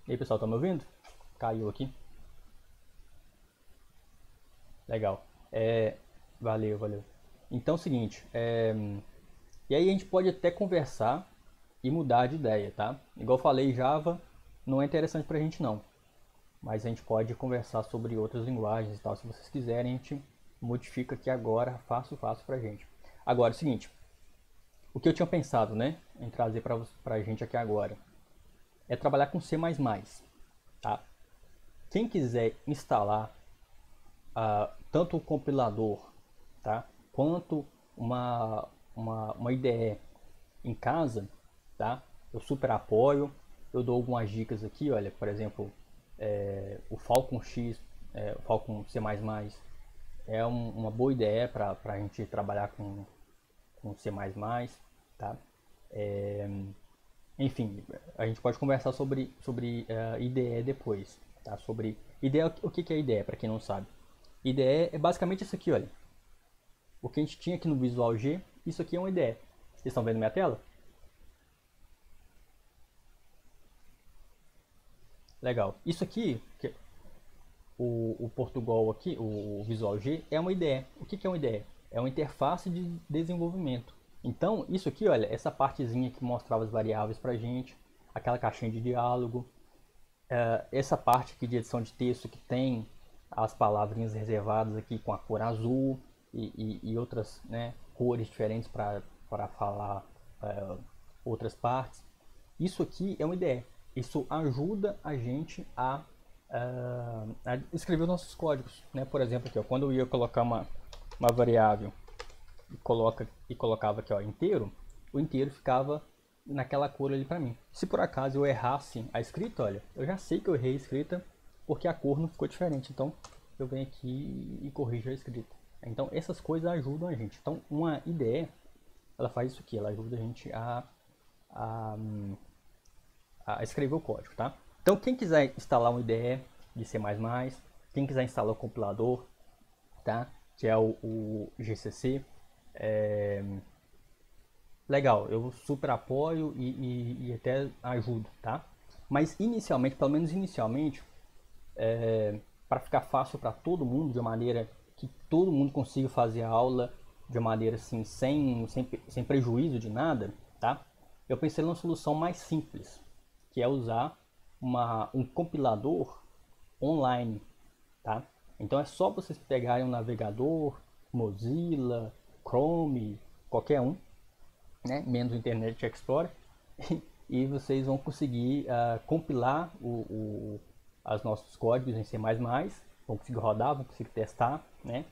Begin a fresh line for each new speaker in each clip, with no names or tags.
E aí, pessoal, tá me ouvindo? Caiu aqui. Legal. Valeu. Então é o seguinte, e aí a gente pode até conversar e mudar de ideia, tá? Igual eu falei, Java não é interessante pra gente não, mas a gente pode conversar sobre outras linguagens e tal. Se vocês quiserem, a gente modifica aqui agora, fácil pra gente. Agora, é o seguinte, o que eu tinha pensado, né, em trazer pra gente aqui agora, é trabalhar com C++, tá? Quem quiser instalar tanto o compilador, tá, quanto uma IDE em casa, tá, eu super apoio. Eu dou algumas dicas aqui, olha, por exemplo, o Falcon X, o Falcon C++ é uma boa ideia para a gente trabalhar com C++, tá? É, Enfim, a gente pode conversar sobre IDE depois, tá? Sobre IDE, o que é IDE, para quem não sabe? IDE é basicamente isso aqui, olha. O que a gente tinha aqui no Visual G, isso aqui é uma IDE. Vocês estão vendo minha tela? Legal. Isso aqui, o Portugal aqui, o Visual G, é uma IDE. O que é uma IDE? É uma interface de desenvolvimento. Então, isso aqui, olha, essa partezinha que mostrava as variáveis pra gente, aquela caixinha de diálogo, essa parte aqui de edição de texto que tem as palavrinhas reservadas aqui com a cor azul e outras, né, cores diferentes para falar outras partes. Isso aqui é uma ideia. Isso ajuda a gente a escrever os nossos códigos, né? Por exemplo, aqui, ó, quando eu ia colocar uma variável e colocava aqui, ó, inteiro, o inteiro ficava naquela cor ali para mim. Se por acaso eu errasse a escrita, olha, eu já sei que eu errei a escrita porque a cor não ficou diferente. Então eu venho aqui e corrijo a escrita. Então essas coisas ajudam a gente. Então uma IDE, ela faz isso aqui, ela ajuda a gente a, a escrever o código, tá? Então quem quiser instalar um IDE de C++, quem quiser instalar o compilador, tá? Que é o GCC, legal, eu super apoio e até ajudo, tá? Mas inicialmente, pelo menos inicialmente, para ficar fácil para todo mundo, de maneira que todo mundo consiga fazer a aula de maneira assim, sem prejuízo de nada, tá? Eu pensei numa solução mais simples, que é usar um compilador online, tá? Então é só vocês pegarem um navegador, Mozilla, Chrome, qualquer um, né? Menos o Internet Explorer, e vocês vão conseguir compilar os nossos códigos em C++, vão conseguir rodar, vão conseguir testar, né?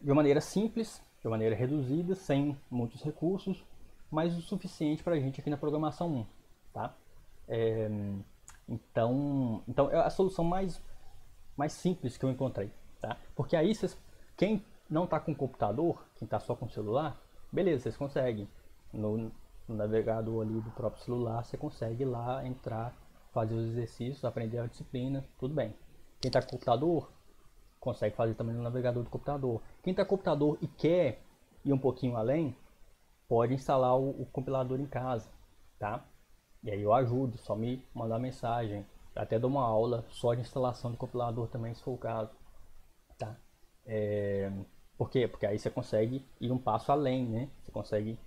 De uma maneira simples, de uma maneira reduzida, sem muitos recursos, mas o suficiente para a gente aqui na programação 1, tá? Então é a solução mais simples que eu encontrei, tá? Porque aí quem não está com computador, quem está só com celular, beleza, vocês conseguem. No navegador ali do próprio celular, você consegue lá entrar, fazer os exercícios, aprender a disciplina, tudo bem. Quem está com computador, consegue fazer também no navegador do computador. Quem está com computador e quer ir um pouquinho além, pode instalar o compilador em casa, tá? E aí eu ajudo, só me mandar mensagem. Até dou uma aula só de instalação do compilador também, se for o caso, tá? Por quê? Porque aí você consegue ir um passo além, né? Você consegue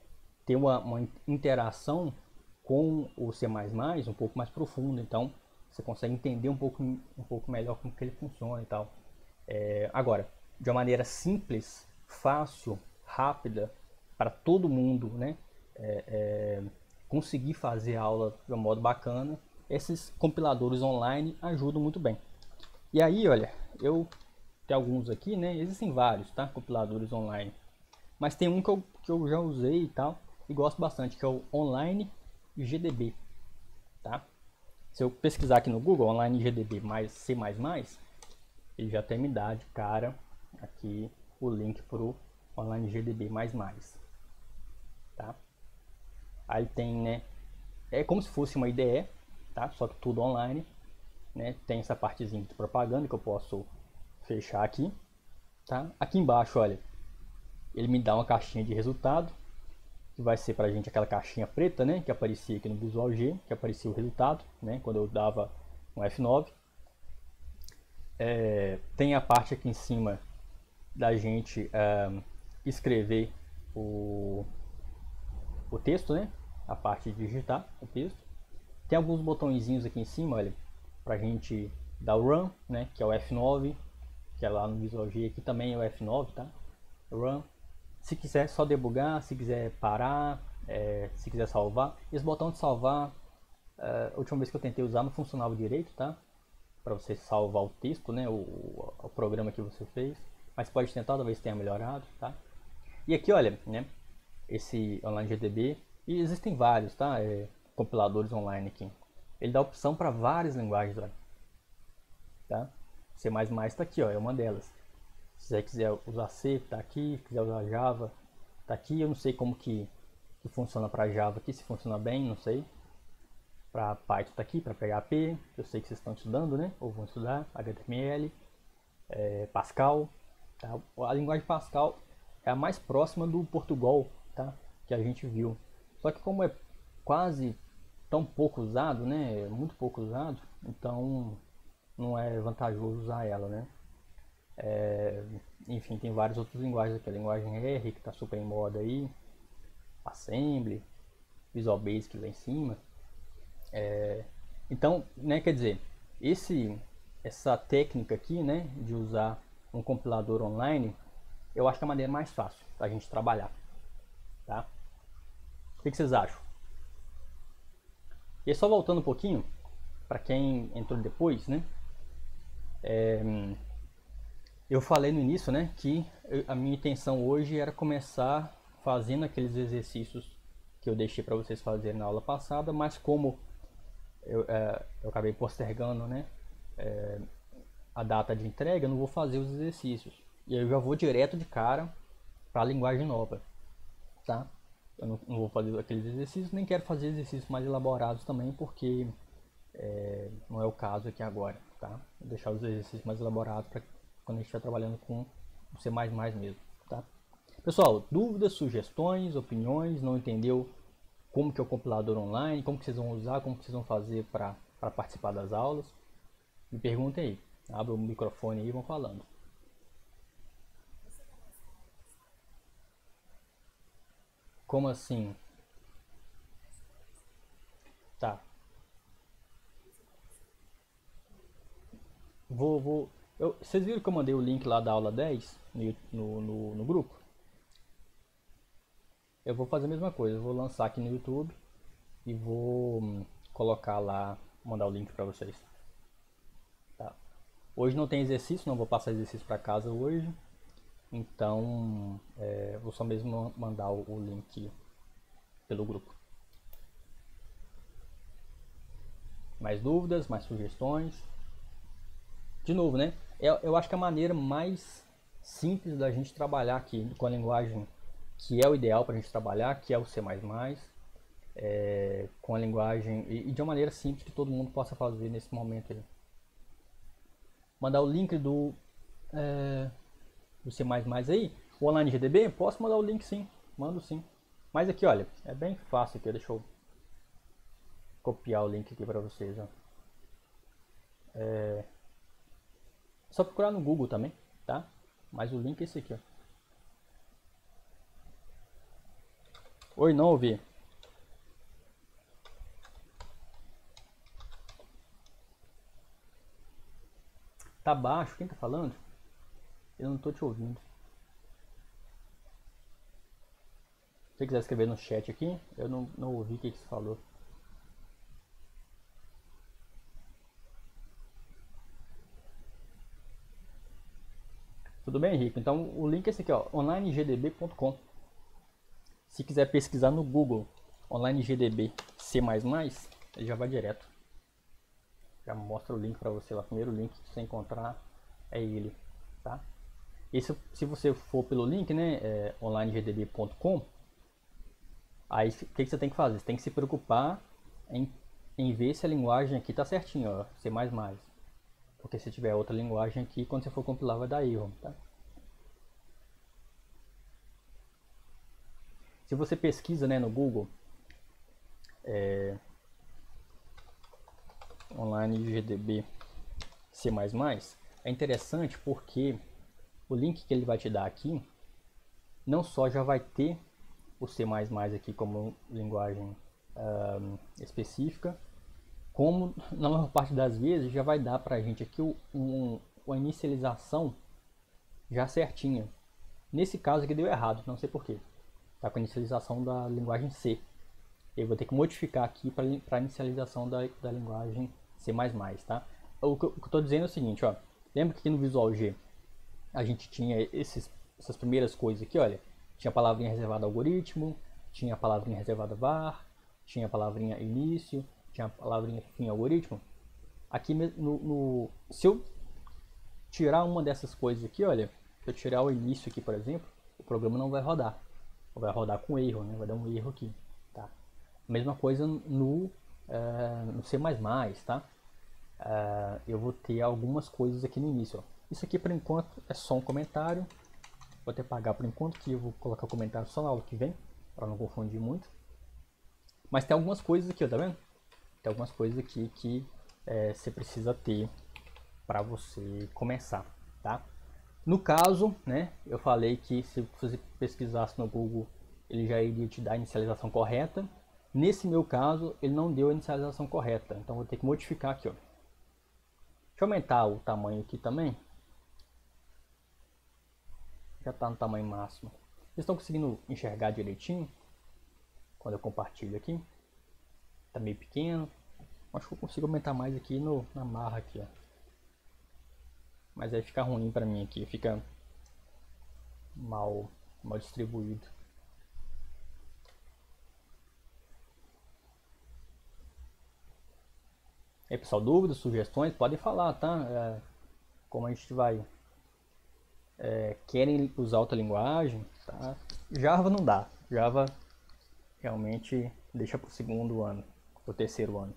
ter uma interação com o C++ um pouco mais profunda. Então você consegue entender um pouco melhor como que ele funciona e tal. Agora, de uma maneira simples, fácil, rápida, para todo mundo, né? Conseguir fazer a aula de um modo bacana, esses compiladores online ajudam muito bem. E aí, olha, eu tenho alguns aqui, né? Existem vários, tá? Compiladores online. Mas tem um que eu já usei e tal, e gosto bastante, que é o Online GDB, tá? Se eu pesquisar aqui no Google, Online GDB mais C++, ele já até me dá de cara aqui o link pro Online GDB++, tá? Aí tem, né? É como se fosse uma IDE, tá? Só que tudo online, né? Tem essa partezinha de propaganda que eu posso fechar aqui, tá? Aqui embaixo, olha, ele me dá uma caixinha de resultado, que vai ser para a gente aquela caixinha preta, né, que aparecia aqui no Visual G, que aparecia o resultado, né, quando eu dava um F9. Tem a parte aqui em cima da gente escrever o texto, né, a parte de digitar o texto. Tem alguns botõezinhos aqui em cima, olha, para a gente dar o Run, né, que é o F9, que é lá no Visual G, aqui também é o F9, tá? Run. Se quiser só debugar, se quiser parar, se quiser salvar. Esse botão de salvar, a última vez que eu tentei usar não funcionava direito, tá? Para você salvar o texto, né, o programa que você fez. Mas pode tentar, talvez tenha melhorado, tá? E aqui, olha, né, esse Online GDB, e existem vários, tá? Compiladores online aqui. Ele dá opção para várias linguagens, olha. Tá? C++ está aqui, ó, é uma delas. Se você quiser usar C, está aqui. Se quiser usar Java, está aqui. Eu não sei como que funciona para Java aqui, se funciona bem, não sei. Para Python está aqui, para PHP, eu sei que vocês estão estudando, né? Ou vão estudar, HTML, Pascal. Tá? A linguagem Pascal é a mais próxima do Portugal, tá? Que a gente viu. Só que como é quase tão pouco usado, né? Muito pouco usado, então não é vantajoso usar ela, né? Enfim, tem várias outras linguagens aqui. A linguagem R, que está super em moda aí. Assembly, Visual Basic lá em cima. Então, né, quer dizer, essa técnica aqui, né, de usar um compilador online, eu acho que é a maneira mais fácil da gente trabalhar, tá? O que vocês acham? E só voltando um pouquinho, para quem entrou depois, né? Eu falei no início, né, que a minha intenção hoje era começar fazendo aqueles exercícios que eu deixei para vocês fazerem na aula passada, mas como eu acabei postergando, né, a data de entrega, eu não vou fazer os exercícios. E aí eu já vou direto de cara para a linguagem nova, tá? Eu não vou fazer aqueles exercícios, nem quero fazer exercícios mais elaborados também, porque não é o caso aqui agora, tá? Vou deixar os exercícios mais elaborados para quando a gente estiver trabalhando com o C++ mesmo, tá? Pessoal, dúvidas, sugestões, opiniões, não entendeu como que é o compilador online, como que vocês vão usar, como que vocês vão fazer para participar das aulas, me perguntem aí. Abra o microfone aí e vão falando. Como assim? Tá. Vocês viram que eu mandei o link lá da aula 10 no grupo? Eu vou fazer a mesma coisa, eu vou lançar aqui no YouTube e vou colocar lá, mandar o link para vocês. Tá. Hoje não tem exercício, não vou passar exercício para casa hoje, então vou só mesmo mandar o link pelo grupo. Mais dúvidas, mais sugestões? De novo, né? Eu acho que a maneira mais simples da gente trabalhar aqui com a linguagem que é o ideal para a gente trabalhar, que é o C++, com a linguagem e de uma maneira simples que todo mundo possa fazer nesse momento aí. Mandar o link do C++ aí, o Online GDB, posso mandar o link sim, mando sim. Mas aqui, olha, é bem fácil aqui, deixa eu copiar o link aqui para vocês, ó. É só procurar no Google também, tá? Mas o link é esse aqui, ó. Oi, não ouvi. Tá baixo, quem tá falando? Eu não tô te ouvindo. Se você quiser escrever no chat aqui, eu não ouvi o que você falou. Tudo bem, Henrique? Então o link é esse aqui, ó, onlinegdb.com. Se quiser pesquisar no Google OnlineGDB C++, ele já vai direto. Já mostra o link para você lá. O primeiro link que você encontrar é ele, tá? E se você for pelo link, né, onlinegdb.com, aí o que você tem que fazer? Você tem que se preocupar em ver se a linguagem aqui tá certinho, ó, C++. Porque se tiver outra linguagem aqui, quando você for compilar vai dar erro, tá? Se você pesquisa, né, no Google, online GDB C++, é interessante porque o link que ele vai te dar aqui não só já vai ter o C++ aqui como linguagem específica, como na maior parte das vezes já vai dar pra gente aqui uma inicialização já certinha. Nesse caso aqui deu errado, não sei porquê. Tá com a inicialização da linguagem C. Eu vou ter que modificar aqui para a inicialização da linguagem C++, tá? O que eu estou dizendo é o seguinte, ó. Lembra que aqui no Visual G a gente tinha essas primeiras coisas aqui, olha. Tinha a palavrinha reservada algoritmo, tinha a palavrinha reservada var, tinha a palavrinha início, tinha a palavrinha fim algoritmo. Aqui se eu tirar uma dessas coisas aqui, olha, se eu tirar o início aqui, por exemplo, o programa não vai rodar. Vai rodar com erro, né? Vai dar um erro aqui, tá? Mesma coisa no C++, tá? Eu vou ter algumas coisas aqui no início, ó. Isso aqui por enquanto é só um comentário. Vou até pagar por enquanto, que eu vou colocar o comentário só na aula que vem, para não confundir muito. Mas tem algumas coisas aqui, ó, tá vendo? Tem algumas coisas aqui que você precisa ter para você começar, tá? No caso, né, eu falei que se você pesquisasse no Google, ele já iria te dar a inicialização correta. Nesse meu caso, ele não deu a inicialização correta, então vou ter que modificar aqui, ó. Deixa eu aumentar o tamanho aqui também. Já está no tamanho máximo. Vocês estão conseguindo enxergar direitinho quando eu compartilho aqui? Tá meio pequeno. Acho que eu consigo aumentar mais aqui na marra aqui, ó. Mas aí fica ruim para mim aqui, fica mal distribuído. E aí, pessoal, dúvidas, sugestões, podem falar, tá? Como a gente vai querem usar outra linguagem, tá? Java não dá. Java realmente deixa para o segundo ano, para o terceiro ano.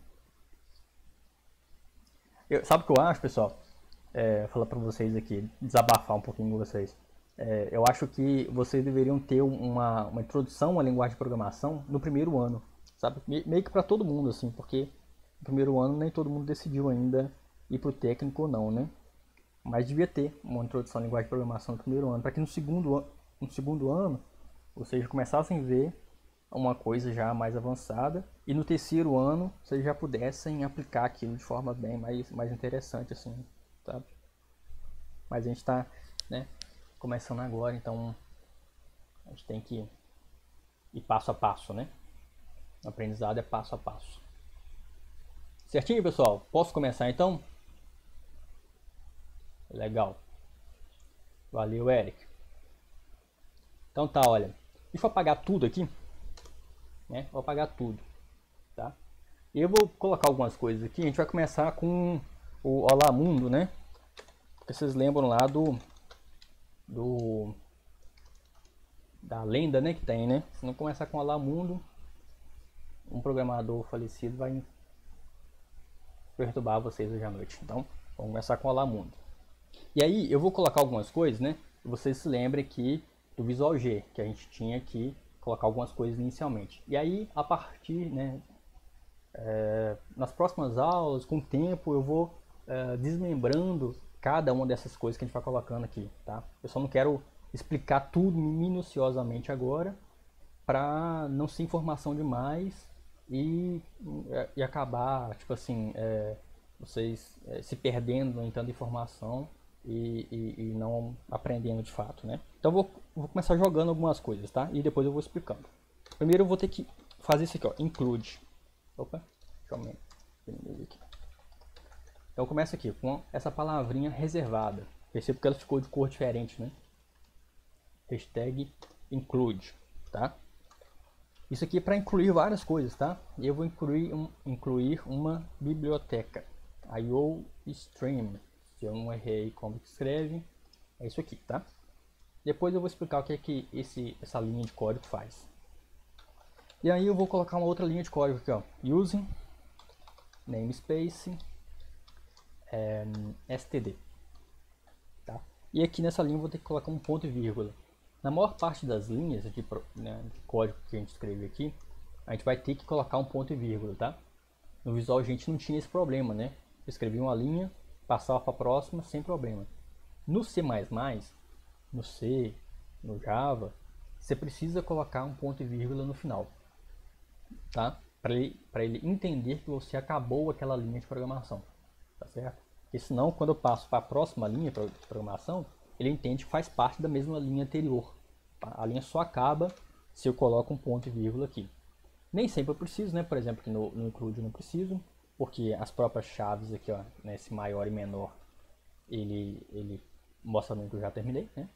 Sabe o que eu acho, pessoal? Falar para vocês aqui, desabafar um pouquinho com vocês. Eu acho que vocês deveriam ter uma introdução à linguagem de programação no primeiro ano, sabe? Meio que para todo mundo, assim, porque no primeiro ano nem todo mundo decidiu ainda ir para o técnico ou não, né? Mas devia ter uma introdução à linguagem de programação no primeiro ano, para que no segundo ano vocês já começassem a ver uma coisa já mais avançada e no terceiro ano vocês já pudessem aplicar aquilo de forma bem mais interessante, assim, sabe? Mas a gente está, né, começando agora, então a gente tem que ir passo a passo, né? O aprendizado é passo a passo. Certinho, pessoal? Posso começar então? Legal. Valeu, Eric. Então tá, olha. Deixa eu apagar tudo aqui. Né? Vou apagar tudo. Tá? E eu vou colocar algumas coisas aqui. A gente vai começar com o Olá Mundo, né? Porque vocês lembram lá da lenda, né, que tem, né? Se não começar com Olá Mundo, um programador falecido vai perturbar vocês hoje à noite. Então, vamos começar com Olá Mundo. E aí, eu vou colocar algumas coisas, né? E vocês se lembrem aqui do Visual G, que a gente tinha que colocar algumas coisas inicialmente. E aí, a partir, né, nas próximas aulas, com o tempo, eu vou desmembrando cada uma dessas coisas que a gente vai colocando aqui, tá? Eu só não quero explicar tudo minuciosamente agora, para não ser informação demais e acabar, tipo assim, vocês se perdendo em tanta informação e não aprendendo de fato, né? Então vou começar jogando algumas coisas, tá? E depois eu vou explicando. Primeiro eu vou ter que fazer isso aqui, ó, include. Opa, deixa eu diminuir aqui. Então eu começo aqui com essa palavrinha reservada. Percebo que ela ficou de cor diferente, né? Hashtag include, tá? Isso aqui é para incluir várias coisas, tá? E eu vou incluir uma biblioteca, IOStream. Se eu não errei como que escreve, é isso aqui, tá? Depois eu vou explicar o que é que essa linha de código faz. E aí eu vou colocar uma outra linha de código aqui, ó. Using namespace std, tá? E aqui nessa linha eu vou ter que colocar um ponto e vírgula. Na maior parte das linhas de, né, de código que a gente escreve aqui, a gente vai ter que colocar um ponto e vírgula, tá? No Visual a gente não tinha esse problema, né? Escrevia uma linha, passava para a próxima sem problema. No C++, no C, no Java, você precisa colocar um ponto e vírgula no final, tá? Para ele entender que você acabou aquela linha de programação, tá certo? Porque senão, quando eu passo para a próxima linha de programação, ele entende que faz parte da mesma linha anterior. Tá? A linha só acaba se eu coloco um ponto e vírgula aqui. Nem sempre eu preciso, né? Por exemplo, aqui no include eu não preciso, porque as próprias chaves aqui, ó, nesse maior e menor, ele mostra que eu já terminei, né?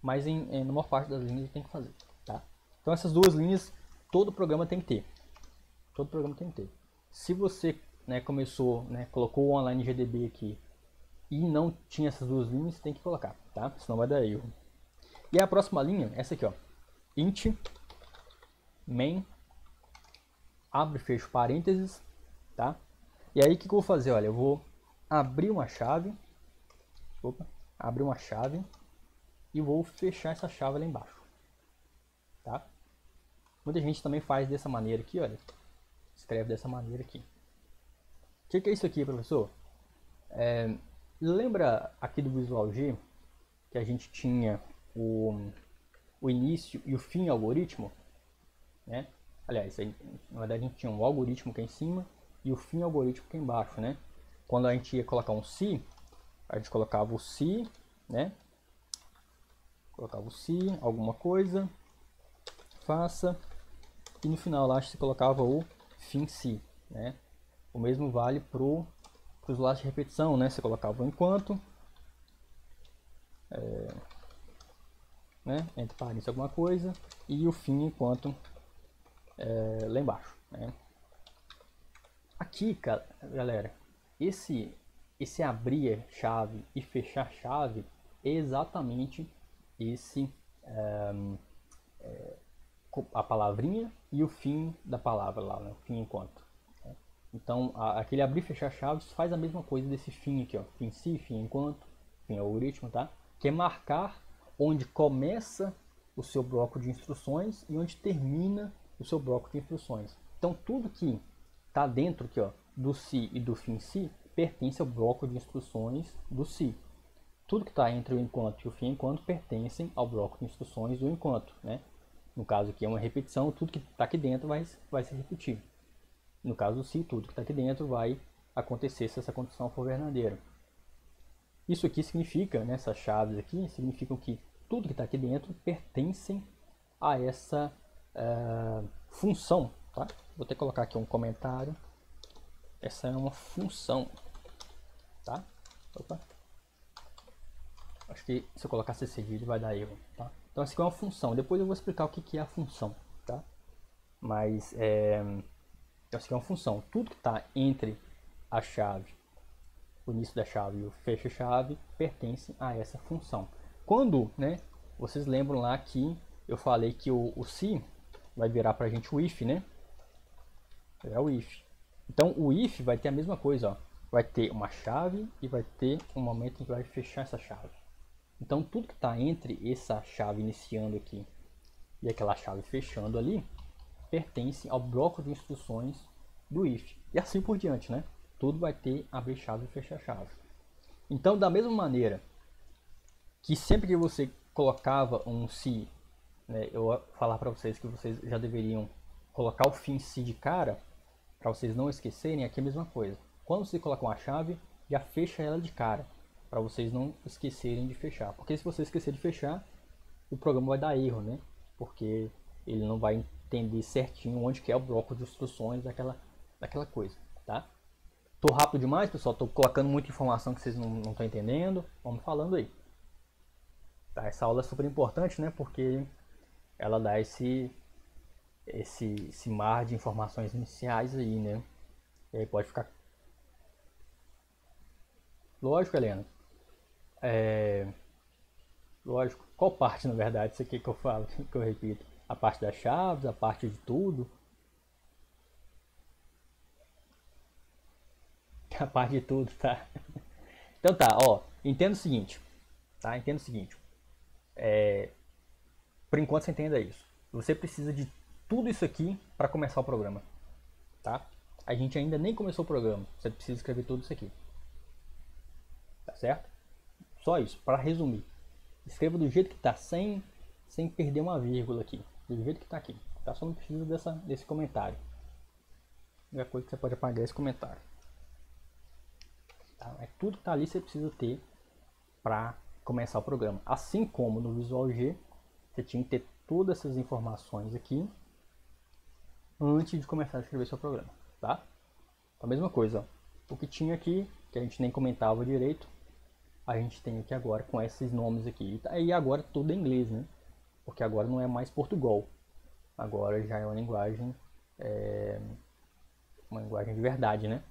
Mas na maior parte das linhas tem que fazer, tá? Então essas duas linhas todo programa tem que ter. Todo programa tem que ter. Se você, né, começou, né, colocou o online GDB aqui e não tinha essas duas linhas, tem que colocar, tá? Senão vai dar erro. E a próxima linha, essa aqui, ó, int main abre e fecha parênteses, tá? E aí o que eu vou fazer? Olha, eu vou abrir uma chave, abrir uma chave e vou fechar essa chave lá embaixo, tá? Muita gente também faz dessa maneira aqui, olha, escreve dessa maneira aqui. O que é isso aqui, professor? Lembra aqui do Visual G que a gente tinha o início e o fim algoritmo, né? Aliás, na verdade a gente tinha um algoritmo aqui em cima e o fim algoritmo aqui embaixo, né? Quando a gente ia colocar um se, a gente colocava o se, né? Colocava o se, alguma coisa, faça, e no final lá você colocava o fim se, né? O mesmo vale para os lados de repetição, né? Você colocava o enquanto, né? Entre parênteses alguma coisa, e o fim enquanto lá embaixo, né? Aqui, galera, esse abrir chave e fechar chave é exatamente esse a palavrinha e o fim da palavra lá, né? Fim enquanto. Né? Então, aquele abrir e fechar chaves faz a mesma coisa desse fim aqui, ó. Fim se, fim enquanto, fim algoritmo, tá? Que é marcar onde começa o seu bloco de instruções e onde termina o seu bloco de instruções. Então, tudo que está dentro aqui, ó, do se e do fim se pertence ao bloco de instruções do se. Tudo que está entre o enquanto e o fim enquanto pertencem ao bloco de instruções do enquanto, né? No caso aqui é uma repetição, tudo que está aqui dentro vai se repetir. No caso do se, tudo que está aqui dentro vai acontecer se essa condição for verdadeira. Isso aqui significa, nessas chaves aqui, significam que tudo que está aqui dentro pertencem a essa função, tá? Vou até colocar aqui um comentário. Essa é uma função, tá? Opa. Acho que se eu colocar esse cedilho vai dar erro, tá? Então essa aqui é uma função. Depois eu vou explicar o que é a função, tá? Mas essa aqui é uma função. Tudo que está entre a chave, o início da chave e o fecha-chave pertence a essa função. Quando, né? Vocês lembram lá que eu falei que o se vai virar para a gente o if, né? É o if. Então o if vai ter a mesma coisa, ó. Vai ter uma chave e vai ter um momento em que vai fechar essa chave. Então tudo que está entre essa chave iniciando aqui e aquela chave fechando ali pertence ao bloco de instruções do if. E assim por diante, né? Tudo vai ter abrir chave e fechar chave. Então, da mesma maneira que sempre que você colocava um se, né, eu vou falar para vocês que vocês já deveriam colocar o fim se de cara, para vocês não esquecerem, aqui é a mesma coisa. Quando você coloca uma chave, já fecha ela de cara, para vocês não esquecerem de fechar. Porque se você esquecer de fechar, o programa vai dar erro, né? Porque ele não vai entender certinho onde que é o bloco de instruções daquela coisa, tá? Tô rápido demais, pessoal, tô colocando muita informação que vocês não estão entendendo. Vamos falando aí. Tá, essa aula é super importante, né? Porque ela dá esse mar de informações iniciais aí, né? E aí pode ficar... Lógico, Helena. Lógico. Qual parte, na verdade, isso aqui que eu falo, que eu repito? A parte das chaves, a parte de tudo? A parte de tudo, tá? Então tá, ó. Entenda o seguinte. Tá? Entenda o seguinte. por enquanto você entenda isso. Você precisa de tudo isso aqui para começar o programa, tá? A gente ainda nem começou o programa, você precisa escrever tudo isso aqui, tá certo? Só isso, para resumir. Escreva do jeito que está, sem perder uma vírgula aqui, do jeito que está aqui, tá? Só não precisa desse comentário. A única coisa que você pode apagar é esse comentário. Tá? É tudo que está ali você precisa ter para começar o programa. Assim como no Visual G, você tinha que ter todas essas informações aqui antes de começar a escrever seu programa, tá? A mesma coisa, ó. O que tinha aqui, que a gente nem comentava direito, a gente tem aqui agora com esses nomes aqui. E agora tudo em inglês, né? Porque agora não é mais Portugal. Agora já é uma linguagem de verdade, né?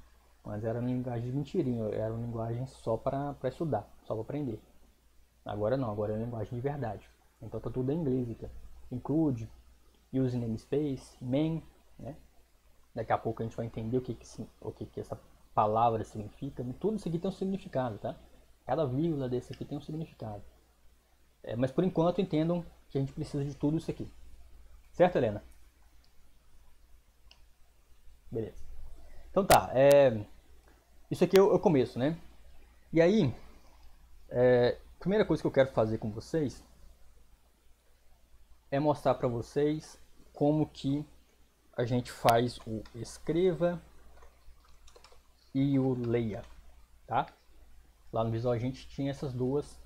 Mas era uma linguagem de mentirinha, era uma linguagem só para estudar, só para aprender. Agora não, agora é uma linguagem de verdade. Então tá tudo em inglês aqui. Include, use namespace, main, né? Daqui a pouco a gente vai entender o que essa palavra significa. Tudo isso aqui tem um significado, tá? Cada vírgula desse aqui tem um significado. Mas por enquanto entendam que a gente precisa de tudo isso aqui. Certo, Helena? Beleza. Então tá, isso aqui é o começo, né? E aí, primeira coisa que eu quero fazer com vocês é mostrar para vocês como que a gente faz o escreva e o leia, tá? Lá no Visual a gente tinha essas duas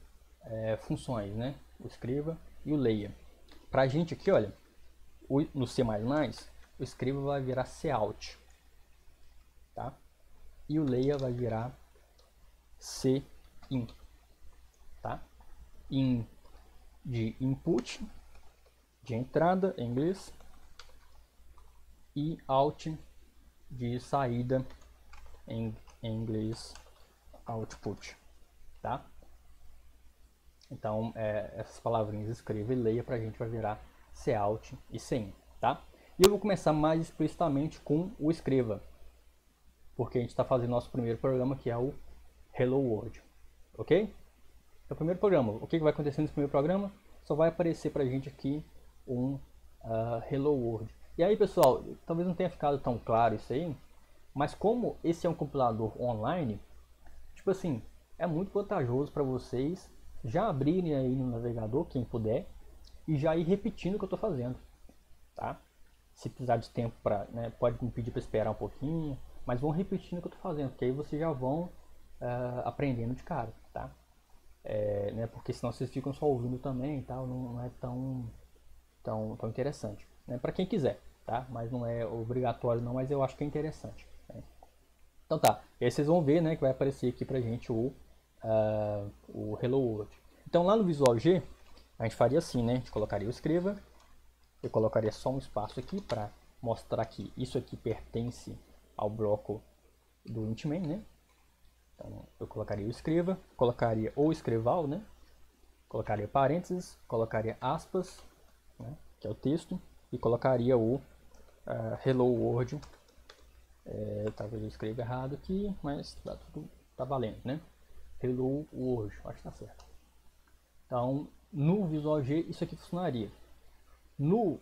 funções, né? O escreva e o leia. Pra gente aqui, olha, no C++, o escreva vai virar cout, tá? E o leia vai virar cin, tá? In de input, de entrada em inglês, e out de saída em inglês, output, tá? Então essas palavrinhas escreva e leia pra gente vai virar cout e cin, tá? E eu vou começar mais explicitamente com o escreva, porque a gente está fazendo nosso primeiro programa, que é o Hello World, ok? Então, primeiro programa, o que vai acontecer nesse primeiro programa? Só vai aparecer pra gente aqui um Hello World. E aí, pessoal, talvez não tenha ficado tão claro isso aí, mas como esse é um compilador online, tipo assim, é muito vantajoso para vocês já abrirem aí no navegador, quem puder, e já ir repetindo o que eu estou fazendo, tá? Se precisar de tempo pode me pedir para esperar um pouquinho, mas vão repetindo o que eu estou fazendo, porque aí vocês já vão aprendendo de cara, tá? Porque senão vocês ficam só ouvindo também e tal, não é tão interessante, né? Para quem quiser, tá? Mas não é obrigatório não, mas eu acho que é interessante, né? Então tá, e aí vocês vão ver, né, que vai aparecer aqui pra gente o Hello World. Então lá no Visual G, a gente faria assim, né? A gente colocaria o escreva, eu colocaria só um espaço aqui para mostrar que isso aqui pertence ao bloco do int main, né? Então eu colocaria o escreva, colocaria o escreval, né? Colocaria parênteses, colocaria aspas, né, que é o texto, e colocaria o Hello World. Talvez eu escreva errado aqui, mas tá valendo, né? Hello World, acho que tá certo. Então, no Visual G isso aqui funcionaria. No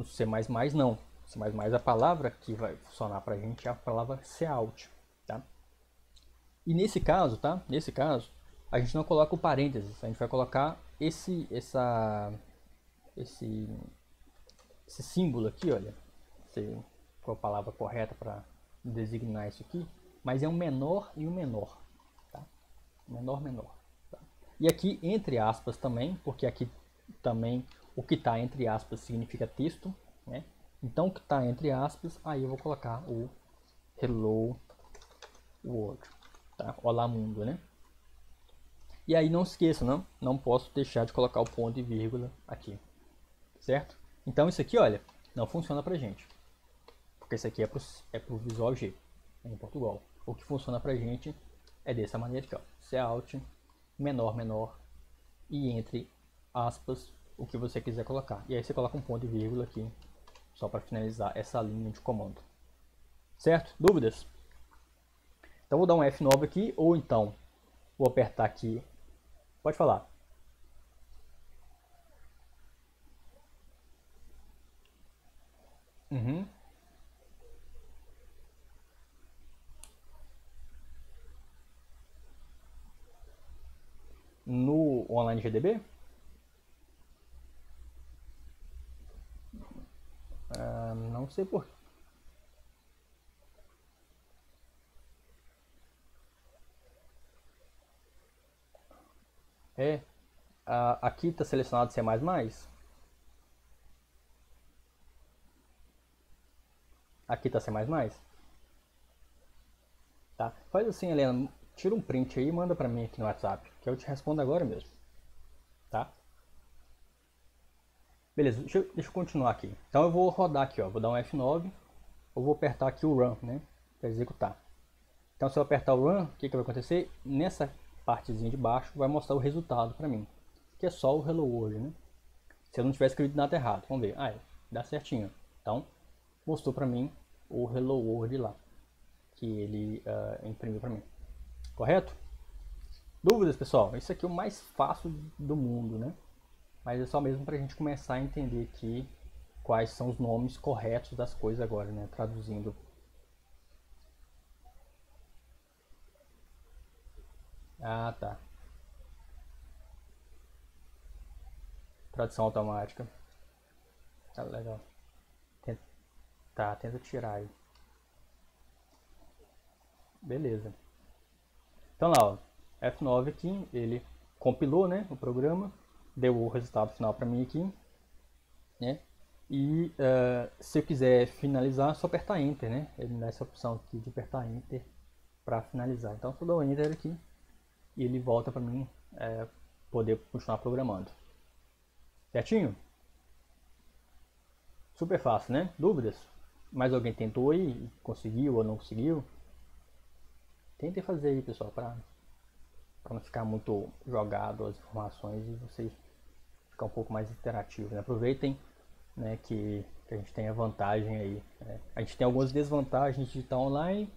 C++ não. C++ a palavra que vai funcionar pra gente é a palavra cout, tá? E nesse caso, tá? Nesse caso, a gente não coloca o parênteses, a gente vai colocar esse símbolo aqui, olha. Não sei qual a palavra correta para designar isso aqui, mas é um menor e um menor, tá? Menor. Tá? E aqui entre aspas também, porque aqui também o que está entre aspas significa texto, né? Então o que está entre aspas, aí eu vou colocar o Hello World, tá? Olá mundo, né? E aí não esqueça, não posso deixar de colocar o ponto e vírgula aqui, certo? Então isso aqui, olha, não funciona pra gente, porque isso aqui é pro Visual G, em Portugal. O que funciona pra gente é dessa maneira aqui, ó, cout, menor, e entre aspas, o que você quiser colocar. E aí você coloca um ponto e vírgula aqui, só para finalizar essa linha de comando. Certo? Dúvidas? Então vou dar um F9 aqui, ou então vou apertar aqui. Pode falar. Uhum. No online GDB? Não sei por. É. Aqui está selecionado C++. Aqui está C++. Tá? Faz assim, Helena. Tira um print aí e manda para mim aqui no WhatsApp, que eu te respondo agora mesmo. Tá? Beleza, deixa eu continuar aqui. Então eu vou rodar aqui, ó. Vou dar um F9. Eu vou apertar aqui o Run, né? Para executar. Então se eu apertar o Run, o que vai acontecer? Nessa partezinha de baixo vai mostrar o resultado para mim. Que é só o Hello World, né? Se eu não tiver escrito nada errado. Vamos ver. Dá certinho. Então, mostrou para mim o Hello World lá. Que ele imprimiu para mim. Correto? Dúvidas, pessoal? Isso aqui é o mais fácil do mundo, né? Mas é só mesmo para a gente começar a entender aqui quais são os nomes corretos das coisas agora, né? Traduzindo. Ah, tá. Tradução automática. Tá legal. Tenta, tenta tirar aí. Beleza. Então lá, ó, F9 aqui, ele compilou, né, o programa, deu o resultado final para mim aqui, né? E se eu quiser finalizar, é só apertar Enter, né? Ele me dá essa opção aqui de apertar Enter para finalizar. Então, eu dou Enter aqui e ele volta para mim poder continuar programando. Certinho? Super fácil, né? Dúvidas? Mais alguém tentou aí? Conseguiu ou não conseguiu? Tentem fazer aí, pessoal, para não ficar muito jogado as informações e vocês ficar um pouco mais interativo. Né? Aproveitem, né, que a gente tem a vantagem aí. Né? A gente tem algumas desvantagens de estar online,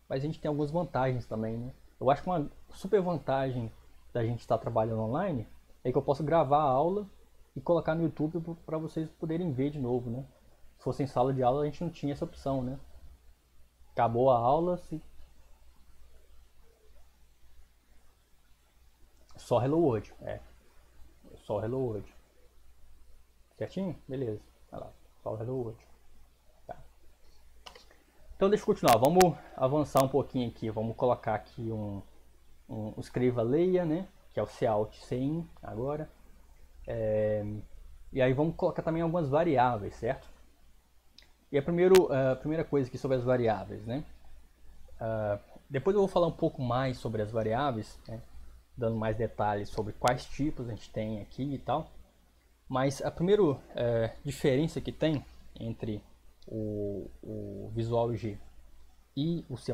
mas a gente tem algumas vantagens também. Né? Eu acho que uma super vantagem da gente estar trabalhando online é que eu posso gravar a aula e colocar no YouTube para vocês poderem ver de novo. Né? Se fosse em sala de aula, a gente não tinha essa opção. Né? Acabou a aula, só Hello World. Só Hello World. Certinho? Beleza. Olha lá, só o Hello World. Tá. Então deixa eu continuar. Vamos avançar um pouquinho aqui. Vamos colocar aqui um escreva leia, né? Que é o Cout CIN agora. E aí vamos colocar também algumas variáveis, certo? E a primeira coisa aqui sobre as variáveis, né? Depois eu vou falar um pouco mais sobre as variáveis, né? Dando mais detalhes sobre quais tipos a gente tem aqui e tal. Mas a primeira diferença que tem entre o Visual G e o C++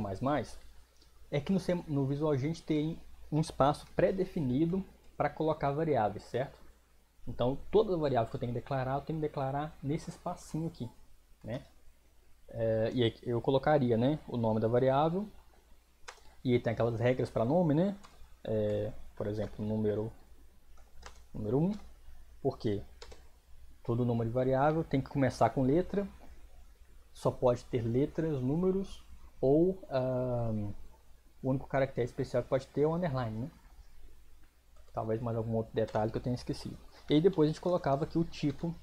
é que no Visual G a gente tem um espaço pré-definido para colocar variáveis, certo? Então toda variável que eu tenho que declarar, eu tenho que declarar nesse espacinho aqui, né? E aí eu colocaria, né, o nome da variável, e aí tem aquelas regras para nome, né? Por exemplo, número 1, porque todo número de variável tem que começar com letra, só pode ter letras, números, ou o único caractere especial que pode ter é o underline, né? Talvez mais algum outro detalhe que eu tenha esquecido. E aí depois a gente colocava aqui o tipo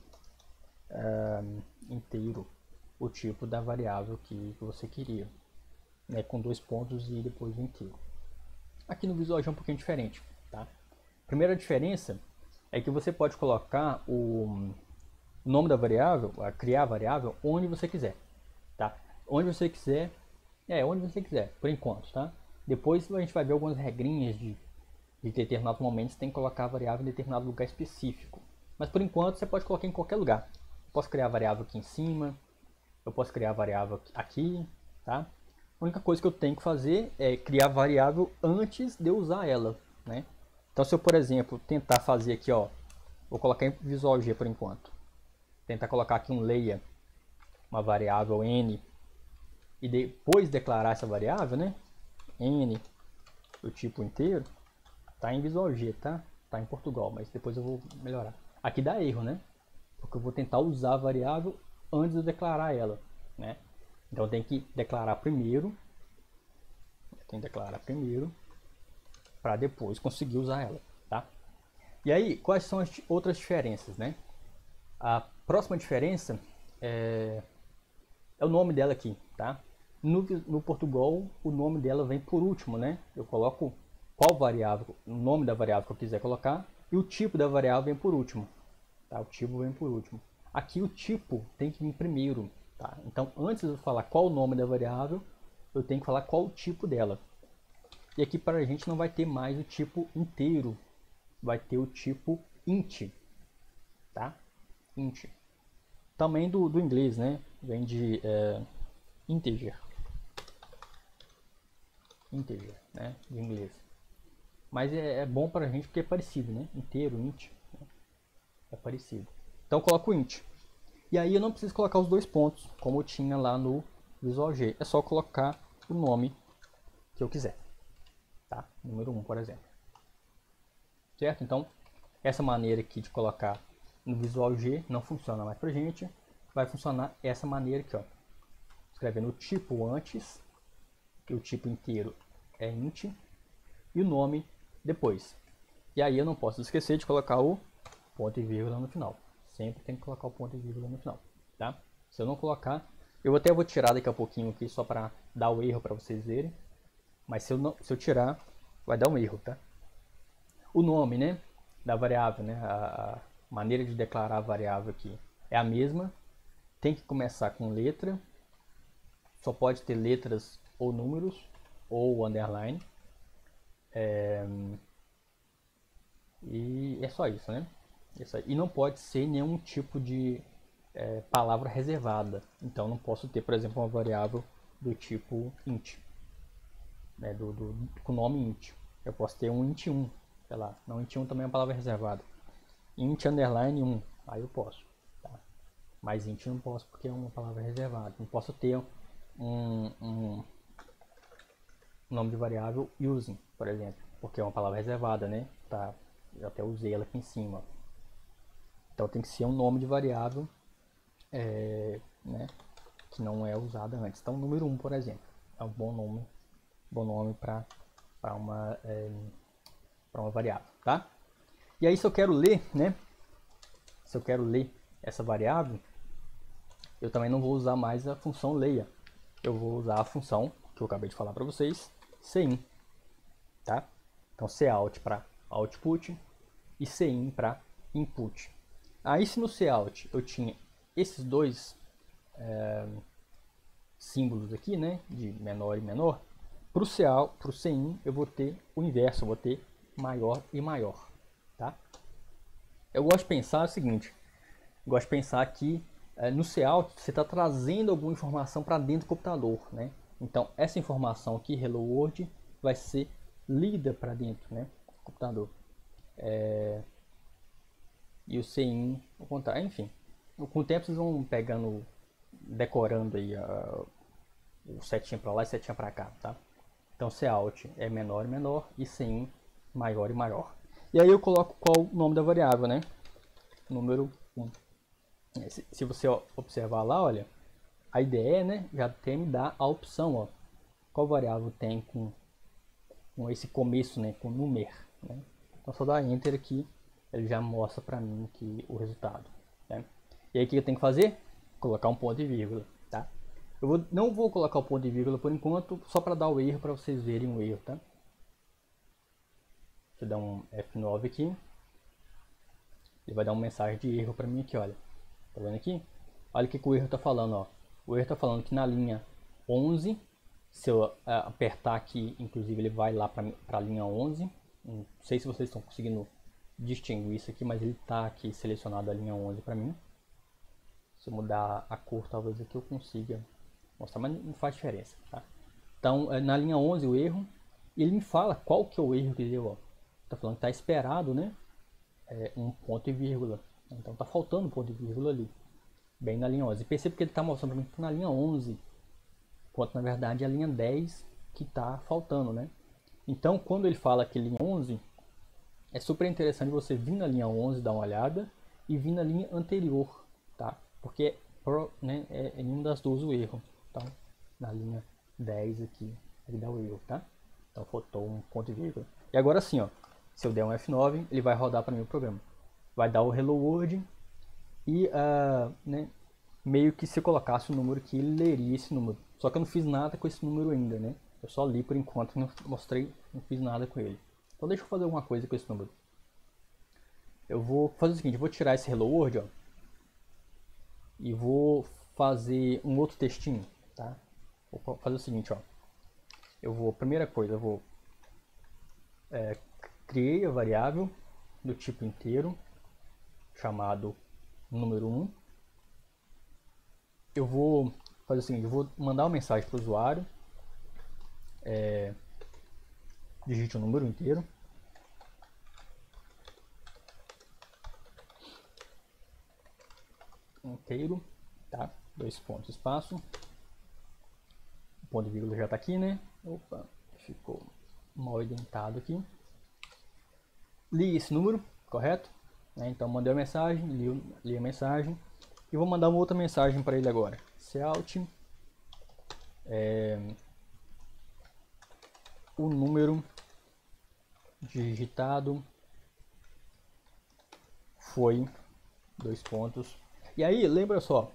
inteiro, o tipo da variável que você queria, né? Com 2 pontos e depois o inteiro. Aqui no Visual G é um pouquinho diferente, tá? Primeira diferença é que você pode colocar o nome da variável, criar a variável onde você quiser, tá? Onde você quiser, onde você quiser, por enquanto, tá? Depois a gente vai ver algumas regrinhas de determinados momentos, tem que colocar a variável em determinado lugar específico. Mas por enquanto você pode colocar em qualquer lugar. Eu posso criar a variável aqui em cima, eu posso criar a variável aqui, tá? A única coisa que eu tenho que fazer é criar a variável antes de eu usar ela, né? Então se eu, por exemplo, tentar fazer aqui, ó, vou colocar em Visual G por enquanto. Tentar colocar aqui um layer, uma variável n, e depois declarar essa variável, né? N do tipo inteiro, tá em Visual G, tá? Tá em Portugal, mas depois eu vou melhorar. Aqui dá erro, né? Porque eu vou tentar usar a variável antes de eu declarar ela, né? Então tem que declarar primeiro, para depois conseguir usar ela, tá? E aí, quais são as outras diferenças, né? A próxima diferença é o nome dela aqui, tá? No Portugal, o nome dela vem por último, né? Eu coloco qual variável, o nome da variável que eu quiser colocar, e o tipo da variável vem por último, tá? O tipo vem por último. Aqui o tipo tem que vir primeiro, tá? Então, antes de eu falar qual o nome da variável, eu tenho que falar qual o tipo dela. E aqui para a gente não vai ter mais o tipo inteiro, vai ter o tipo int, tá? Int. Também do inglês, né? Vem de integer, né? De inglês. Mas é bom para a gente porque é parecido, né? Inteiro, int, né? É parecido. Então eu coloco int. E aí eu não preciso colocar os dois pontos, como eu tinha lá no Visual G. É só colocar o nome que eu quiser. Tá? Número 1, por exemplo. Certo? Então, essa maneira aqui de colocar no Visual G não funciona mais pra gente. Vai funcionar essa maneira aqui, ó. Escrevendo o tipo antes, que o tipo inteiro é int, e o nome depois. E aí eu não posso esquecer de colocar o ponto e vírgula no final. Sempre tem que colocar o ponto e vírgula no final, tá? Se eu não colocar, eu até vou tirar daqui a pouquinho aqui só para dar o erro para vocês verem. Mas se eu tirar, vai dar um erro, tá? O nome, né, da variável, né, a maneira de declarar a variável aqui é a mesma. Tem que começar com letra. Só pode ter letras ou números ou underline. E é só isso, né? Isso aí. E não pode ser nenhum tipo de palavra reservada. Então não posso ter, por exemplo, uma variável do tipo int, né? Com nome int. Eu posso ter um int 1, sei lá. Não, int 1 também é uma palavra reservada. Int underline 1, aí eu posso. Tá? Mas int não posso porque é uma palavra reservada. Não posso ter um nome de variável using, por exemplo, porque é uma palavra reservada, né? Tá? Eu até usei ela aqui em cima. Então tem que ser um nome de variável, né, que não é usada antes. Então número 1, por exemplo, é um bom nome para uma variável, tá? E aí se eu quero ler, né? Se eu quero ler essa variável, eu também não vou usar mais a função leia. Eu vou usar a função que eu acabei de falar para vocês, cin, tá? Então cout para output e cin para input. Aí se no cout eu tinha esses dois símbolos aqui, né, de menor e menor, para o cin eu vou ter o inverso, eu vou ter maior e maior, tá? Eu gosto de pensar o seguinte, gosto de pensar que no cout você está trazendo alguma informação para dentro do computador, né? Então essa informação aqui, hello world, vai ser lida para dentro, né, do computador. E o cin, o contrário, enfim. Com o tempo vocês vão pegando, decorando aí o setinha para lá e setinha para cá, tá? Então cout é menor e menor e cin maior e maior. E aí eu coloco qual o nome da variável, né? Número 1. Se você observar lá, olha, a IDE, né, já tem me dá a opção, ó, qual variável tem com esse começo, né, com número, né? Então só dar enter aqui, ele já mostra para mim que o resultado, né? E aí o que eu tenho que fazer? Colocar um ponto e vírgula, tá? Não vou colocar o ponto e vírgula por enquanto, só para dar o erro, para vocês verem o erro, tá? Deixa eu dar um F9 aqui. Ele vai dar uma mensagem de erro para mim aqui, olha. Tá vendo aqui? Olha o que o erro está falando, ó. O erro está falando que na linha 11, se eu apertar aqui, inclusive ele vai lá para a linha 11. Não sei se vocês estão conseguindo distinguir isso aqui, mas ele está aqui selecionado a linha 11 para mim. Se eu mudar a cor, talvez aqui eu consiga mostrar, mas não faz diferença, tá? Então, na linha 11 o erro, ele me fala qual que é o erro que deu, ó. Tá falando que está esperado, né? Um ponto e vírgula. Então tá faltando um ponto e vírgula ali, bem na linha 11. Perceba que ele está mostrando para mim que na linha 11, enquanto na verdade é a linha 10 que está faltando, né? Então quando ele fala que linha 11, é super interessante você vir na linha 11, dar uma olhada, e vir na linha anterior, tá? Porque né, é em uma das duas o erro. Então, na linha 10 aqui, ele dá o erro, tá? Então, faltou um ponto e vírgula. E agora sim, ó, se eu der um F9, ele vai rodar para mim o programa. Vai dar o Hello World e, né, meio que se eu colocasse o número aqui, ele leria esse número. Só que eu não fiz nada com esse número ainda, né? Eu só li por enquanto, não mostrei, não fiz nada com ele. Então deixa eu fazer alguma coisa com esse número. Eu vou fazer o seguinte, eu vou tirar esse Hello World, ó, e vou fazer um outro textinho, tá? Vou fazer o seguinte, ó. Eu vou, primeira coisa, eu vou criei a variável do tipo inteiro, chamado número 1. Eu vou fazer o seguinte, eu vou mandar uma mensagem para o usuário, digite o número inteiro, tá? 2 pontos, espaço, o ponto e vírgula já está aqui, né? Opa, ficou mal indentado aqui. Li esse número, correto? Então mandei a mensagem, li a mensagem e vou mandar uma outra mensagem para ele agora. Cout, o número digitado foi 2 pontos. E aí, lembra só,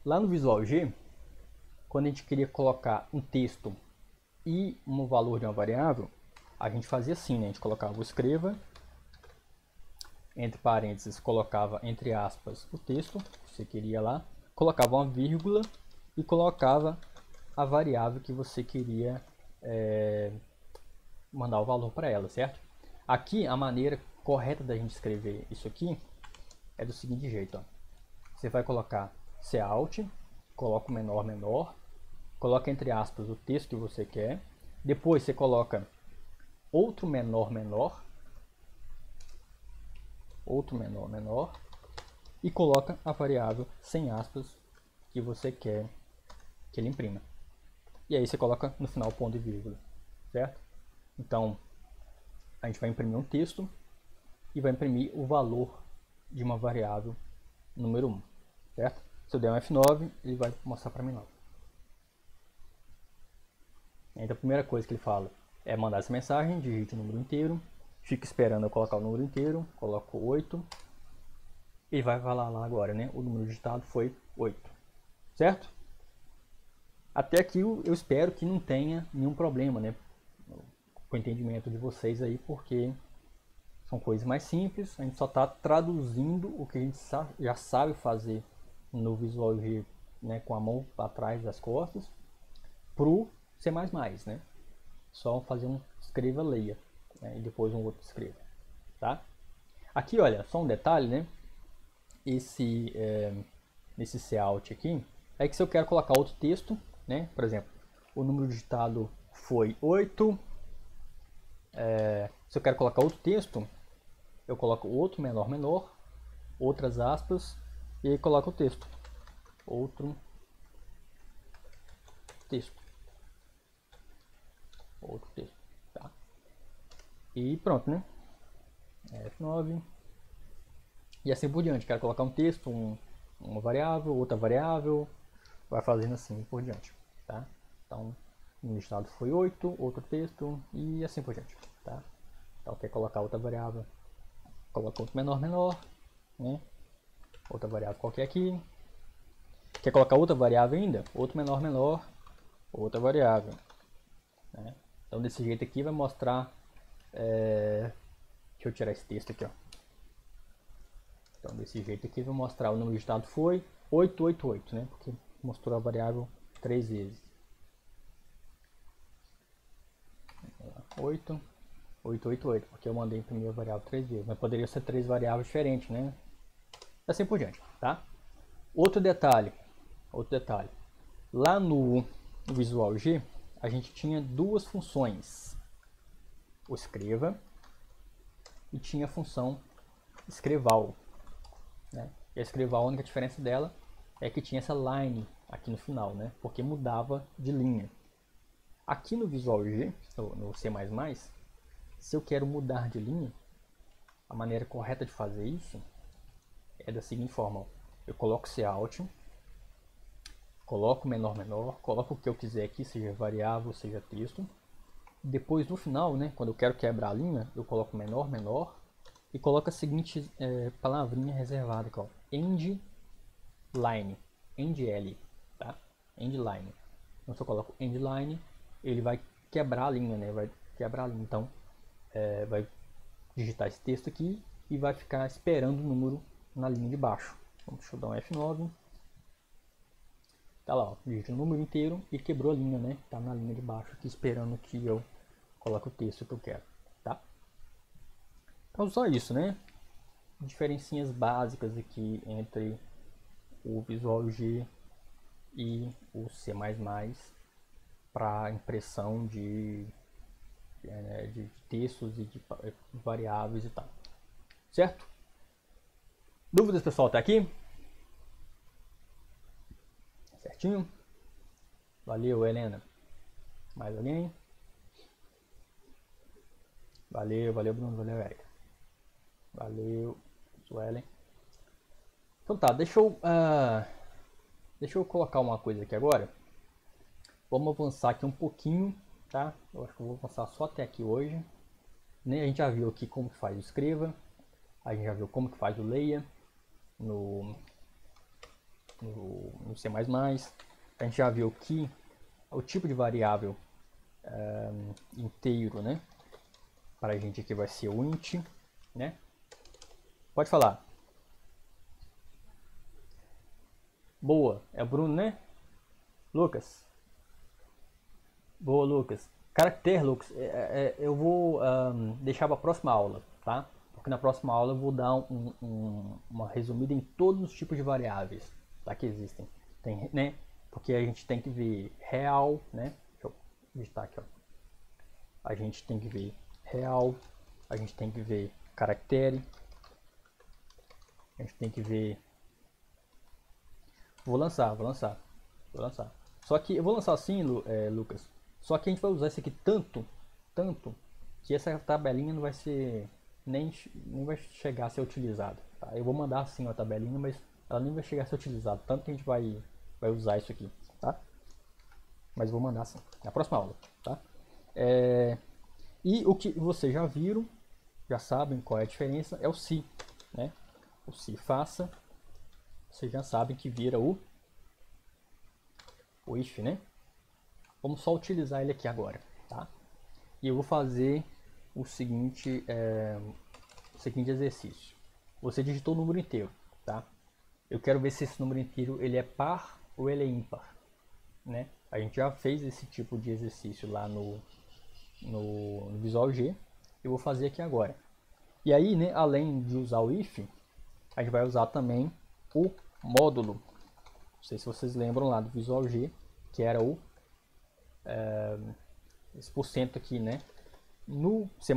lá no Visual G, quando a gente queria colocar um texto e um valor de uma variável, a gente fazia assim, né? A gente colocava o escreva, entre parênteses, colocava entre aspas o texto que você queria lá, colocava uma vírgula e colocava a variável que você queria mandar o valor para ela, certo? Aqui a maneira correta da gente escrever isso aqui é do seguinte jeito, ó. Você vai colocar cout, coloca o menor menor, coloca entre aspas o texto que você quer, depois você coloca outro menor menor e coloca a variável sem aspas que você quer que ele imprima. E aí você coloca no final ponto e vírgula, certo? Então a gente vai imprimir um texto e vai imprimir o valor de uma variável número 1, certo? Se eu der um F9, ele vai mostrar para mim lá. Então a primeira coisa que ele fala é mandar essa mensagem, digite o número inteiro, fica esperando eu colocar o número inteiro, coloco 8 e vai falar lá agora, né? O número digitado foi 8, certo? Até aqui eu espero que não tenha nenhum problema, né? Com o entendimento de vocês aí, porque são coisas mais simples, a gente só está traduzindo o que a gente já sabe fazer no Visual G, né, com a mão para trás das costas, pro C++, né? Só fazer um escreva, leia, né, e depois um outro escreva, tá? Aqui, olha, só um detalhe, né? Nesse cout aqui, é que se eu quero colocar outro texto, né? Por exemplo, o número digitado foi 8. Se eu quero colocar outro texto, eu coloco outro menor menor, outras aspas, e aí coloco o texto. Outro texto. Outro texto. Tá? E pronto, né? F9. E assim por diante. Quero colocar um texto, uma variável, outra variável. Vai fazendo assim por diante. Tá? Então, o estado foi 8, outro texto e assim por diante. Tá? Então, quer colocar outra variável, coloca outro menor menor, né? Outra variável qualquer aqui. Quer colocar outra variável ainda? Outro menor menor, outra variável. Né? Então desse jeito aqui vai mostrar. Deixa eu tirar esse texto aqui, ó. Então desse jeito aqui vai mostrar o número digitado foi 888, né? Porque mostrou a variável 3 vezes. 888, porque eu mandei imprimir a variável 3 vezes, mas poderia ser 3 variáveis diferentes, né? Assim por diante, tá? Outro detalhe, lá no Visual G, a gente tinha duas funções, o escreva e tinha a função escreval, né? E a escreval, a única diferença dela é que tinha essa line aqui no final, né? Porque mudava de linha. Aqui no Visual G, no C++, se eu quero mudar de linha, a maneira correta de fazer isso é da seguinte forma: ó. Eu coloco cout, coloco menor, menor, coloco o que eu quiser aqui, seja variável, seja texto. Depois no final, né, quando eu quero quebrar a linha, eu coloco menor, menor e coloco a seguinte palavrinha reservada aqui, ó, end line, end L, tá? End line. Então se eu coloco end line, ele vai quebrar a linha, né? Vai quebrar a linha. Então vai digitar esse texto aqui e vai ficar esperando o número na linha de baixo. Então, deixa eu dar um F9. Tá lá, ó, digita o número inteiro e quebrou a linha, né? Tá na linha de baixo aqui esperando que eu coloque o texto que eu quero, tá? Então só isso, né? Diferencinhas básicas aqui entre o Visual G e o C++ para impressão de textos e de variáveis e tal. Certo? Dúvidas, pessoal, até aqui? Certinho? Valeu, Helena. Mais alguém? Valeu, valeu, Bruno. Valeu, Erika. Valeu, Suelen. Então tá, deixa eu colocar uma coisa aqui agora. Vamos avançar aqui um pouquinho, tá? Eu acho que eu vou avançar só até aqui hoje. A gente já viu aqui como que faz o escreva. A gente já viu como que faz o leia no C++. A gente já viu que o tipo de variável inteiro, né? Para a gente aqui vai ser o int, né? Pode falar. Boa, é o Bruno, né? Lucas. Boa, Lucas. Caractere, Lucas, eu vou deixar para a próxima aula, tá? Porque na próxima aula eu vou dar uma resumida em todos os tipos de variáveis, tá? Que existem. Tem, né? Porque a gente tem que ver real, né? Deixa eu digitar aqui, ó. A gente tem que ver real, a gente tem que ver caractere, a gente tem que ver... Vou lançar. Só que eu vou lançar assim, Lucas. Só que a gente vai usar isso aqui tanto que essa tabelinha não vai ser nem vai chegar a ser utilizada. Tá? Eu vou mandar assim a tabelinha, mas ela nem vai chegar a ser utilizada. Tanto que a gente vai usar isso aqui, tá? Mas vou mandar assim na próxima aula, tá? E o que vocês já viram, já sabem qual é a diferença, é o se, né? O se faça, vocês já sabem que vira o if, né? Vamos só utilizar ele aqui agora, tá? E eu vou fazer o seguinte exercício. Você digitou o número inteiro, tá? Eu quero ver se esse número inteiro ele é par ou ele é ímpar, né? A gente já fez esse tipo de exercício lá no Visual G. Eu vou fazer aqui agora. E aí, né, além de usar o if, a gente vai usar também o módulo. Não sei se vocês lembram lá do Visual G, que era o esse porcento aqui, né? No C++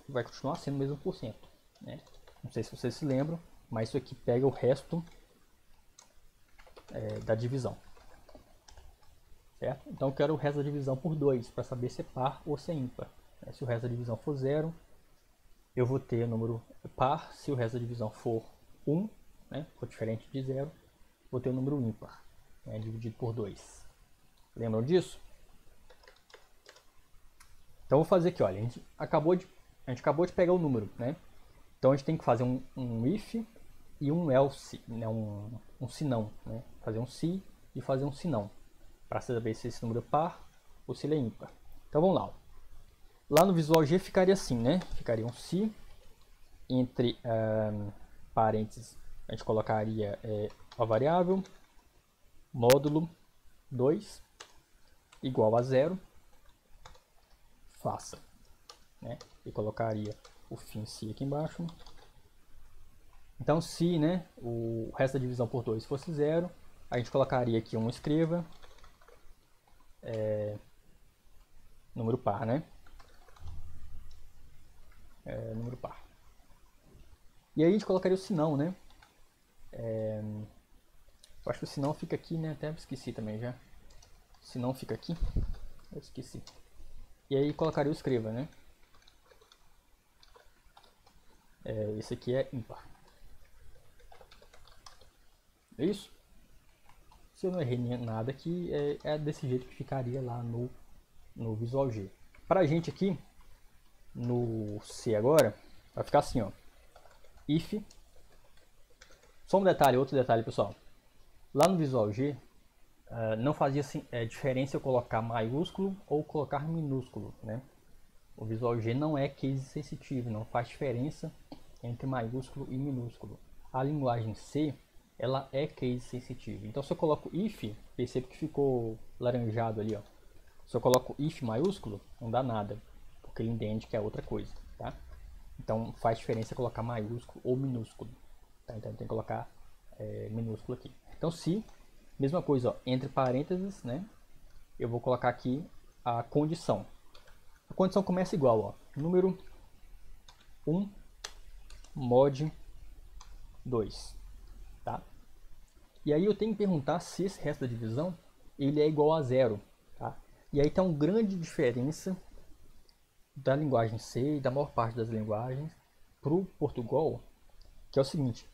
vai continuar sendo o mesmo porcento, né? Não sei se vocês se lembram, mas isso aqui pega o resto da divisão, certo? Então eu quero o resto da divisão por 2 para saber se é par ou se é ímpar. Se o resto da divisão for 0, eu vou ter o número par. Se o resto da divisão for 1, né, for diferente de 0, vou ter o número ímpar, né, dividido por 2. Lembram disso? Então eu vou fazer aqui, olha, a gente acabou de pegar o número, né? Então a gente tem que fazer um if e um else, né? um senão, né? Fazer um se e fazer um senão, para saber se esse número é par ou se ele é ímpar. Então vamos lá. Ó. Lá no Visual G ficaria assim, né? Ficaria um se, entre parênteses, a gente colocaria a variável, módulo 2, igual a 0, faça, né? E colocaria o fim se aqui embaixo. Então se, né, o resto da divisão por 2 fosse 0, a gente colocaria aqui um escreva número par, né? Número par. E aí a gente colocaria o sinão, né? Eu acho que o sinão fica aqui, né? Até esqueci também já. O sinão fica aqui. Eu esqueci. E aí colocaria o escreva, né? Esse aqui é ímpar. É isso? Se eu não errei nada aqui, é desse jeito que ficaria lá no Visual G. Pra gente aqui, no C agora, vai ficar assim, ó. If. Só um detalhe, outro detalhe, pessoal. Lá no Visual G, não fazia diferença eu colocar maiúsculo ou colocar minúsculo, né? O Visual G não é case sensitive, não faz diferença entre maiúsculo e minúsculo. A linguagem C, ela é case sensitive. Então se eu coloco if, percebe que ficou laranjado ali, ó. Se eu coloco if maiúsculo, não dá nada, porque ele entende que é outra coisa, tá? Então faz diferença colocar maiúsculo ou minúsculo, tá? Então tem que colocar minúsculo aqui. Então se, mesma coisa, ó, entre parênteses, né? Eu vou colocar aqui a condição. A condição começa igual, ó, número 1 mod 2, tá? E aí eu tenho que perguntar se esse resto da divisão ele é igual a zero, tá? E aí tem uma grande diferença da linguagem C e da maior parte das linguagens para o Portugal, que é o seguinte: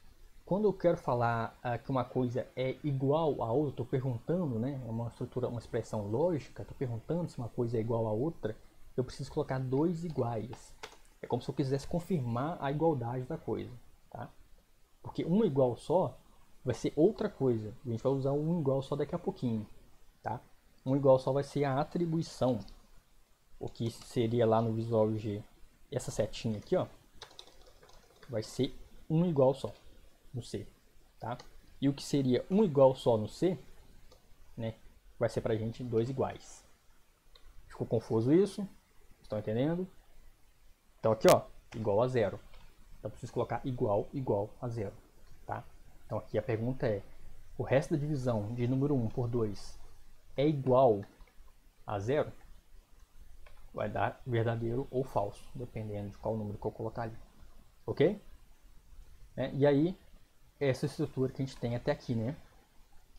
quando eu quero falar que uma coisa é igual a outra, estou perguntando, né? É uma estrutura, uma expressão lógica, estou perguntando se uma coisa é igual a outra, eu preciso colocar dois iguais. É como se eu quisesse confirmar a igualdade da coisa, tá? Porque um igual só vai ser outra coisa. A gente vai usar um igual só daqui a pouquinho, tá? Um igual só vai ser a atribuição, o que seria lá no Visual G, essa setinha aqui, ó, vai ser um igual só no C, tá? E o que seria um igual só no C, né, vai ser pra gente dois iguais. Ficou confuso isso? Estão entendendo? Então aqui, ó, igual a zero. Então preciso colocar igual a zero, tá? Então aqui a pergunta é: o resto da divisão de número 1 por 2 é igual a zero? Vai dar verdadeiro ou falso, dependendo de qual número que eu colocar ali. Ok? E aí, essa estrutura que a gente tem até aqui, né?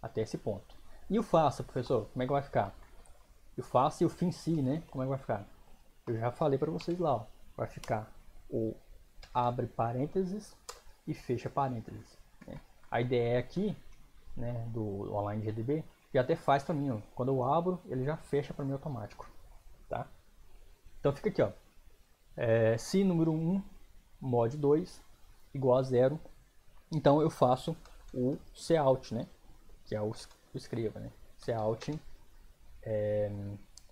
Até esse ponto. E o faça, professor? Como é que vai ficar? O faça e o fim si, né? Como é que vai ficar? Eu já falei para vocês lá, ó. Vai ficar o abre parênteses e fecha parênteses, né? A ideia aqui, né, do online GDB, já até faz para mim, ó. Quando eu abro, ele já fecha para mim automático, tá? Então fica aqui, ó. Se número 1 mod 2 igual a zero, então eu faço o cout, né? Que é o escreva, né? Cout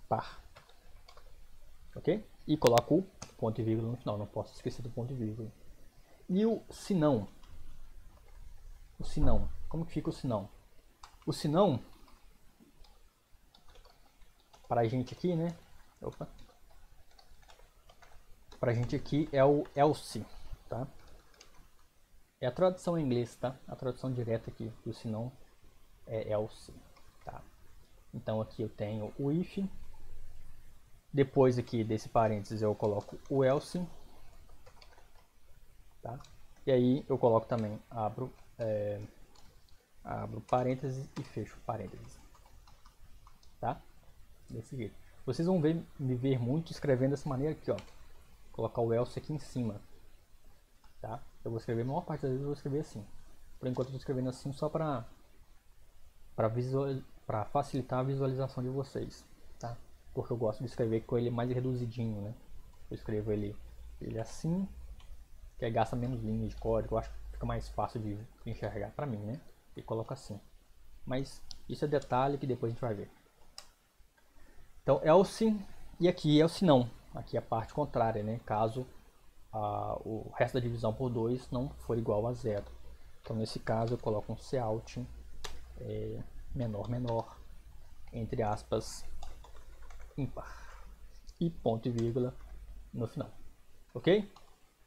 par, ok? E coloco o ponto e vírgula no final, não posso esquecer do ponto e vírgula. E o senão? O senão, como que fica o senão? O senão, pra gente aqui, né? Opa. Pra gente aqui é o else, tá? É a tradução em inglês, tá? A tradução direta aqui do senão é else, tá? Então aqui eu tenho o if. Depois aqui desse parênteses eu coloco o else, tá? E aí eu coloco também, abro parênteses e fecho parênteses, tá? Desse jeito. Vocês vão me ver muito escrevendo dessa maneira aqui, ó. Colocar o else aqui em cima, tá? Eu vou escrever, a maior parte das vezes eu vou escrever assim. Por enquanto eu estou escrevendo assim só para facilitar a visualização de vocês, tá? Porque eu gosto de escrever com ele mais reduzidinho, né? Eu escrevo ele assim, que aí gasta menos linhas de código, eu acho que fica mais fácil de enxergar para mim, né? E coloco assim. Mas isso é detalhe que depois a gente vai ver. Então else, e aqui é o se não. Aqui é a parte contrária, né? Caso o resto da divisão por 2 não for igual a zero. Então nesse caso eu coloco um cout menor, entre aspas, ímpar, e ponto e vírgula no final, ok?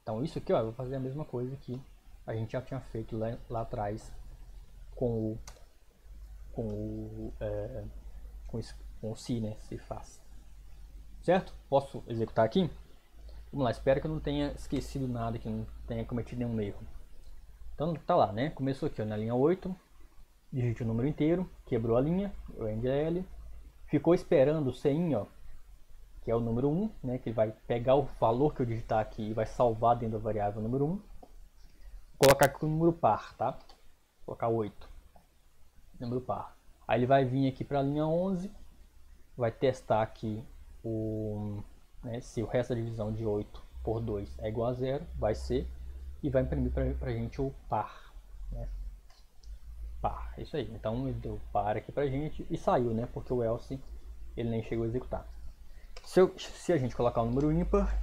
Então isso aqui, ó, eu vou fazer a mesma coisa que a gente já tinha feito lá atrás com o si, né? Se faz, certo? Posso executar aqui? Vamos lá, espero que eu não tenha esquecido nada, que não tenha cometido nenhum erro. Então tá lá, né? Começou aqui, ó, na linha 8, digite o número inteiro, quebrou a linha, o NDL, ficou esperando o CIN, ó, que é o número 1, né, que ele vai pegar o valor que eu digitar aqui e vai salvar dentro da variável número 1. Vou colocar aqui o número par, tá? Vou colocar 8. Número par. Aí ele vai vir aqui para a linha 11, vai testar aqui né, se o resto da divisão de 8 por 2 é igual a 0, vai ser, e vai imprimir para a gente o par, né? Par, é isso aí. Então ele deu par aqui para a gente e saiu, né? Porque o else ele nem chegou a executar. Se a gente colocar um número ímpar,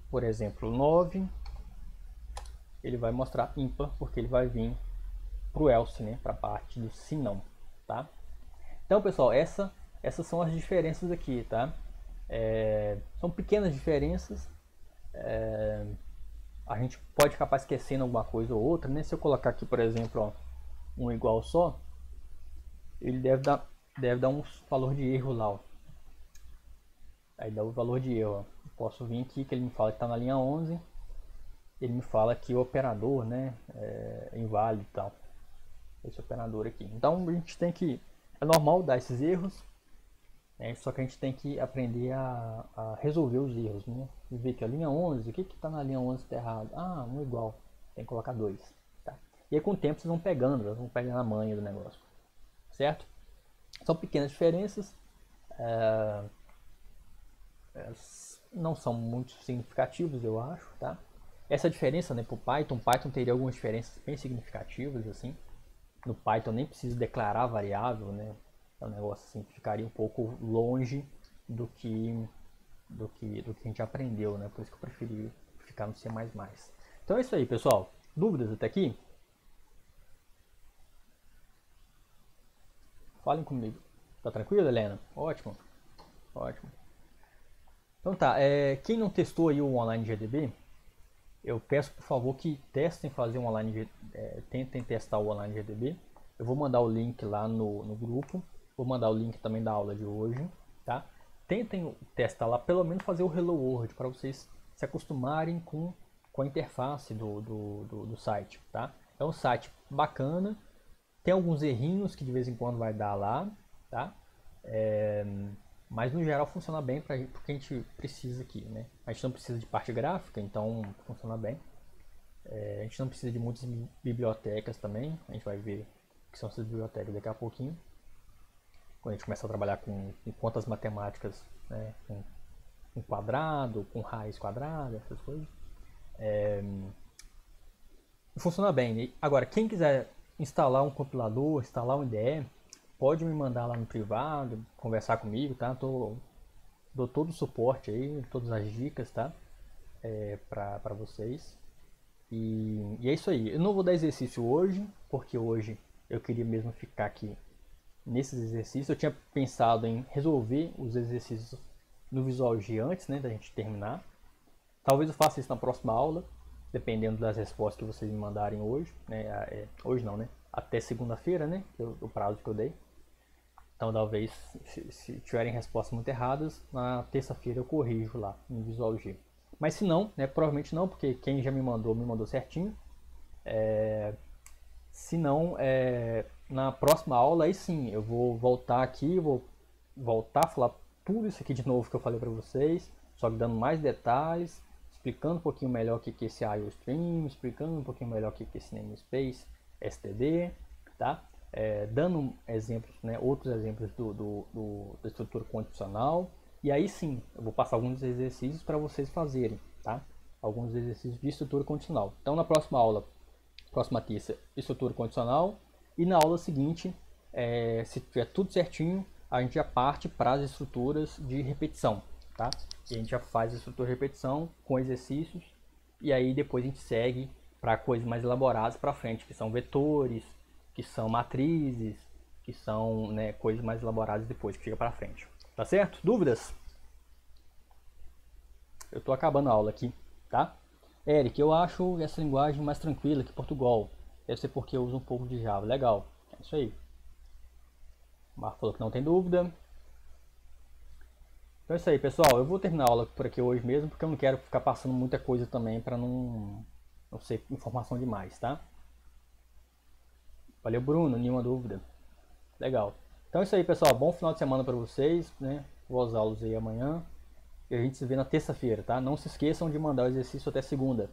por exemplo 9, ele vai mostrar ímpar, porque ele vai vir para o else, né? Para a parte do se não, tá? Então, pessoal, essas são as diferenças aqui, tá? São pequenas diferenças. A gente pode acabar esquecendo alguma coisa ou outra, né? Se eu colocar aqui, por exemplo, ó, um igual só, ele deve dar um valor de erro lá, ó. Aí dá o valor de erro, ó. Eu posso vir aqui que ele me fala que está na linha 11, ele me fala que o operador, né, é inválido e tal. Esse operador aqui. Então a gente tem que, é normal dar esses erros, né? Só que a gente tem que aprender a resolver os erros, né? E ver que a linha 11, o que está na linha 11 está errado? Ah, um igual, tem que colocar 2, tá? E aí com o tempo vocês vão pegando a manha do negócio, certo? São pequenas diferenças, não são muito significativas, eu acho, tá? Essa diferença, né, para o Python teria algumas diferenças bem significativas, assim. No Python nem precisa declarar variável, né? É um negócio assim que ficaria um pouco longe do que a gente aprendeu, né? Por isso que eu preferi ficar no C++. Então é isso aí, pessoal. Dúvidas até aqui? Falem comigo. Tá tranquilo, Helena? Ótimo. Ótimo. Então tá, quem não testou aí o Online GDB, eu peço por favor que testem fazer um online, tentem testar o Online GDB. Eu vou mandar o link lá no grupo, vou mandar o link também da aula de hoje, tá? Tentem testar lá, pelo menos fazer o Hello World, para vocês se acostumarem com a interface do site, tá? É um site bacana, tem alguns errinhos que de vez em quando vai dar lá, tá? Mas no geral funciona bem porque a gente precisa aqui, né? A gente não precisa de parte gráfica, então funciona bem. A gente não precisa de muitas bibliotecas também, a gente vai ver o que são essas bibliotecas daqui a pouquinho. Quando a gente começa a trabalhar com contas matemáticas, né? Com quadrado, com raiz quadrada, essas coisas. Funciona bem, né? Agora, quem quiser instalar um compilador, instalar um IDE, pode me mandar lá no privado, conversar comigo, tá? Dou todo o suporte aí, todas as dicas, tá? Para vocês. E é isso aí. Eu não vou dar exercício hoje, porque hoje eu queria mesmo ficar aqui nesses exercícios. Eu tinha pensado em resolver os exercícios no Visual G antes, né, da gente terminar. Talvez eu faça isso na próxima aula, dependendo das respostas que vocês me mandarem hoje, né? Hoje não, né? Até segunda-feira, né? O prazo que eu dei. Então talvez, se tiverem respostas muito erradas, na terça-feira eu corrijo lá no Visual G. Mas se não, né, provavelmente não, porque quem já me mandou certinho. Se não, na próxima aula, aí sim, eu vou voltar aqui, vou voltar a falar tudo isso aqui de novo que eu falei para vocês, só que dando mais detalhes, explicando um pouquinho melhor o que é esse IOStream, explicando um pouquinho melhor o que é esse namespace std, tá? Dando exemplos, né, outros exemplos da estrutura condicional, e aí sim, eu vou passar alguns exercícios para vocês fazerem, tá? Alguns exercícios de estrutura condicional. Então na próxima aula, próxima terça, estrutura condicional, e na aula seguinte, se tiver tudo certinho, a gente já parte para as estruturas de repetição, tá? E a gente já faz a estrutura de repetição com exercícios, e aí depois a gente segue para coisas mais elaboradas para frente, que são vetores, que são matrizes, que são, né, coisas mais elaboradas depois que chega para frente. Tá certo? Dúvidas? Eu estou acabando a aula aqui, tá? Eric, eu acho essa linguagem mais tranquila que Portugal. Deve ser porque eu uso um pouco de Java. Legal, é isso aí. O Marco falou que não tem dúvida. Então é isso aí, pessoal. Eu vou terminar a aula por aqui hoje mesmo, porque eu não quero ficar passando muita coisa também para não ser informação demais, tá? Valeu, Bruno, nenhuma dúvida. Legal. Então é isso aí, pessoal. Bom final de semana para vocês, né? Boas aulas aí amanhã. E a gente se vê na terça-feira, tá? Não se esqueçam de mandar o exercício até segunda.